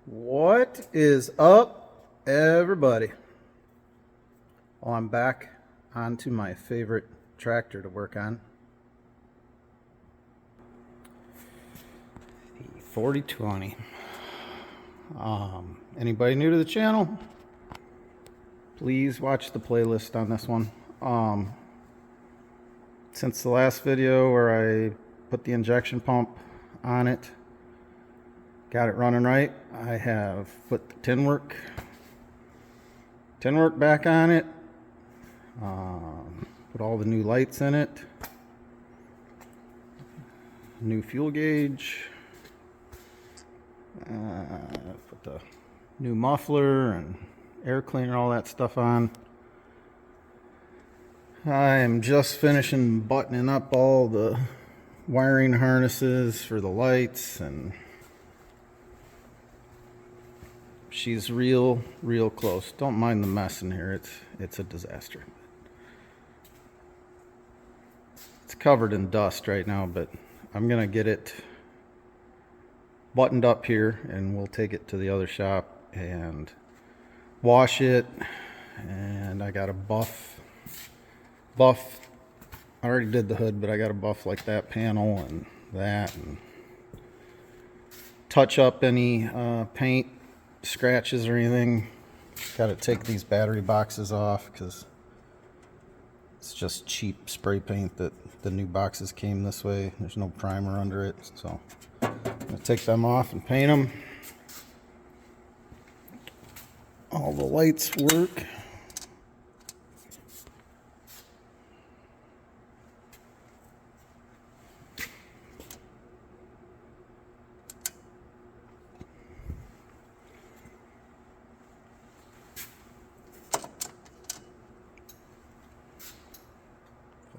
What is up, everybody? Well, I'm back onto my favorite tractor to work on, the 4020. Anybody new to the channel? Please watch the playlist on this one. Since the last video where I put the injection pump on it, got it running right, I have put the tin work back on it, put all the new lights in it, new fuel gauge, put the new muffler and air cleaner, all that stuff on. I am just finishing buttoning up all the wiring harnesses for the lights, and she's real close. Don't mind the mess in here. It's a disaster. It's covered in dust right now, but I'm gonna get it buttoned up here and we'll take it to the other shop and wash it. And I got a buff. I already did the hood, but I got a buff like that panel and that, and touch up any paint scratches or anything. Got to take these battery boxes off because it's just cheap spray paint that the new boxes came this way. There's no primer under it, so I'm gonna take them off and paint them. All the lights work.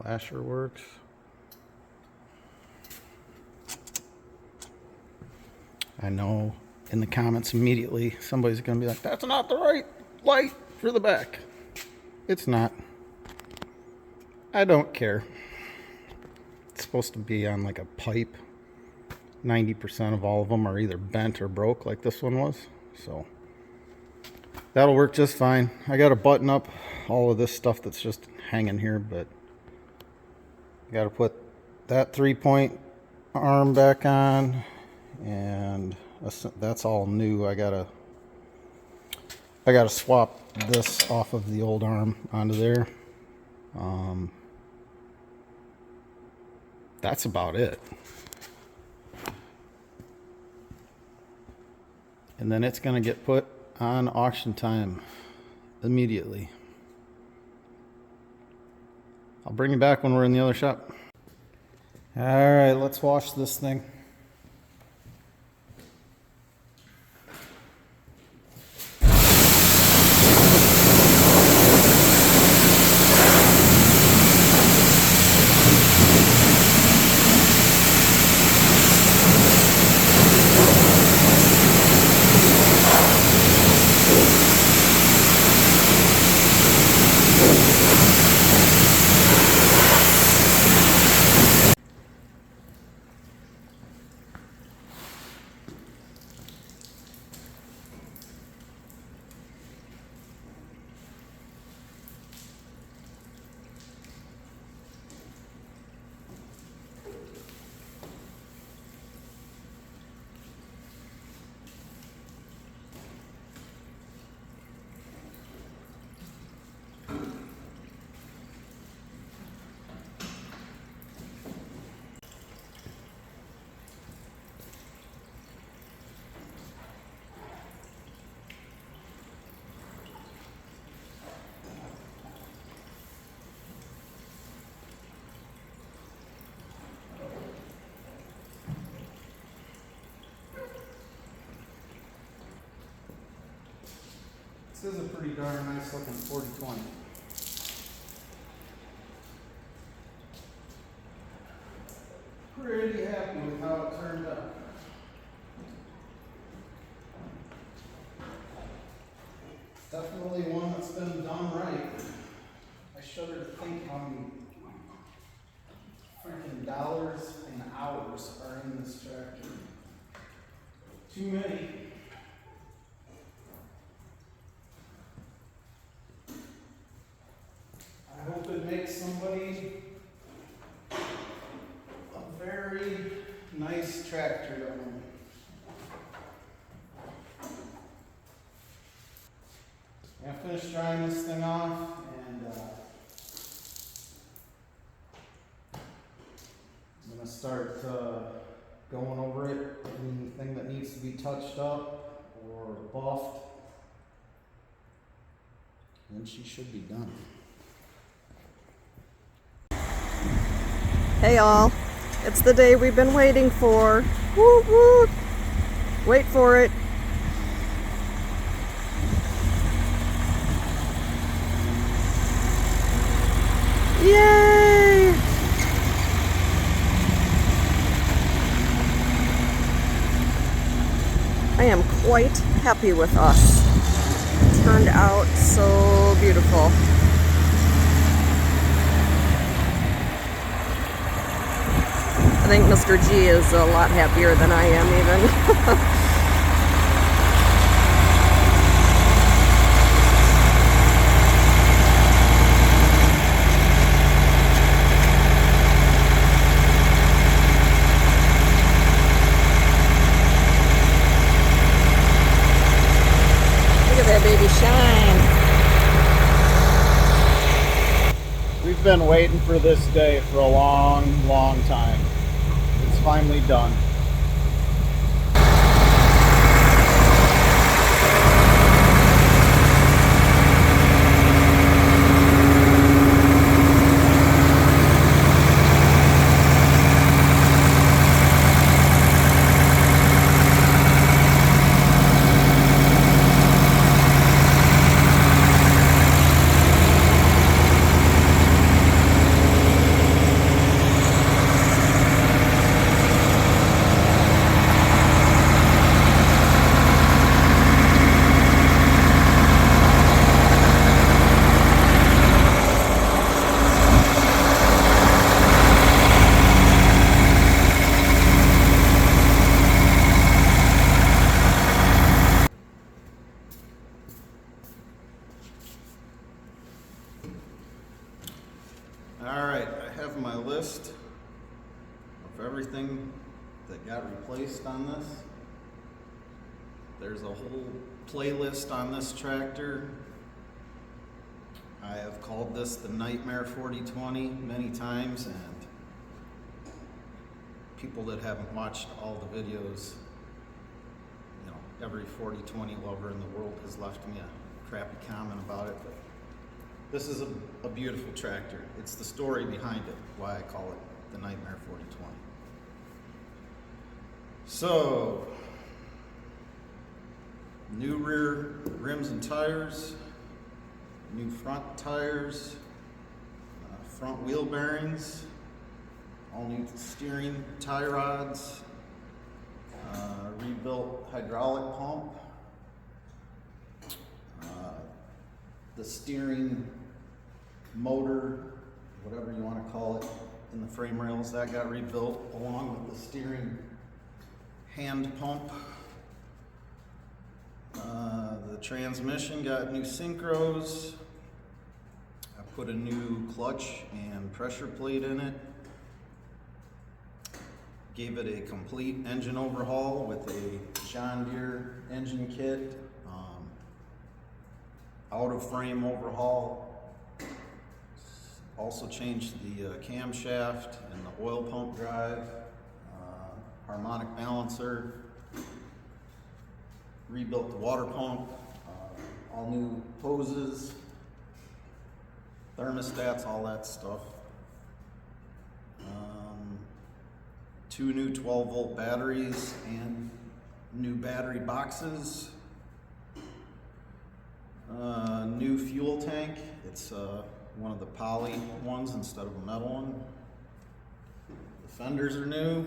Flasher works. I know in the comments immediately somebody's gonna be like, that's not the right light for the back. It's not. I don't care. It's supposed to be on like a pipe. 90% of all of them are either bent or broke like this one was, so that'll work just fine. I gotta button up all of this stuff that's just hanging here, but I got to put that 3-point arm back on, and that's all new. I gotta swap this off of the old arm onto there. That's about it. And then it's gonna get put on auction time immediately. I'll bring you back when we're in the other shop. All right, let's wash this thing. This is a pretty darn nice looking 4020. Pretty happy with how it turned out. Definitely one that's been done right. I shudder to think how many freaking dollars and hours are in this tractor. Too many. I'm gonna finish drying this thing off, and I'm gonna start going over it. Anything that needs to be touched up or buffed, and she should be done. Hey all, it's the day we've been waiting for. Woo woo! Wait for it. Yay! I am quite happy with us. It turned out so beautiful. I think Mr. G is a lot happier than I am even. Look at that baby shine. We've been waiting for this day for a long, long time. It's finally done. Alright, I have my list of everything that got replaced on this. There's a whole playlist on this tractor. I have called this the Nightmare 4020 many times, and people that haven't watched all the videos, you know, every 4020 lover in the world has left me a crappy comment about it, but this is a beautiful tractor. It's the story behind it, why I call it the Nightmare 4020. So, new rear rims and tires, new front tires, front wheel bearings, all new steering tie rods, rebuilt hydraulic pump, the steering motor, whatever you want to call it, in the frame rails, that got rebuilt along with the steering hand pump. The transmission got new synchros. I put a new clutch and pressure plate in it. Gave it a complete engine overhaul with a John Deere engine kit. Out of frame overhaul. Also changed the camshaft and the oil pump drive, harmonic balancer, rebuilt the water pump, all new hoses, thermostats, all that stuff. 2 new 12-volt batteries and new battery boxes. New fuel tank. It's one of the poly ones instead of a metal one. The fenders are new.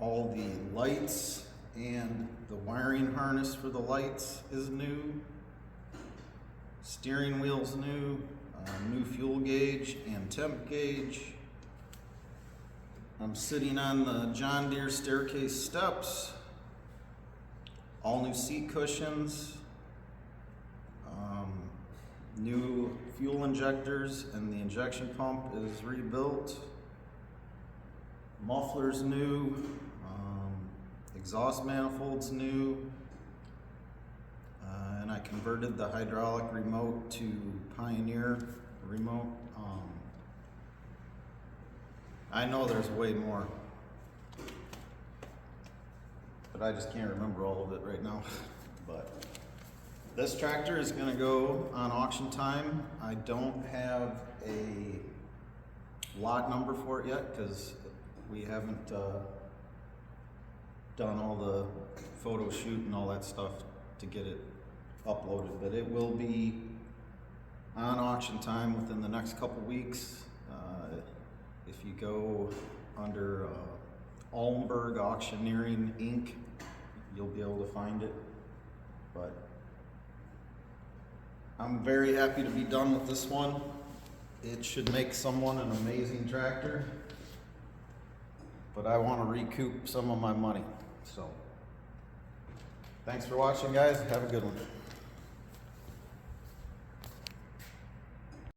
All the lights and the wiring harness for the lights is new. Steering wheel's new. New fuel gauge and temp gauge. I'm sitting on the John Deere staircase steps. All new seat cushions. New fuel injectors, and the injection pump is rebuilt. Muffler's new. Exhaust manifold's new. and I converted the hydraulic remote to Pioneer remote. I know there's way more, but I just can't remember all of it right now. But this tractor is gonna go on auction time. I don't have a lot number for it yet because we haven't done all the photo shoot and all that stuff to get it uploaded, but it will be on auction time within the next couple weeks. If you go under Almberg Auctioneering Inc., you'll be able to find it. But I'm very happy to be done with this one. It should make someone an amazing tractor, but I want to recoup some of my money. So thanks for watching, guys. Have a good one.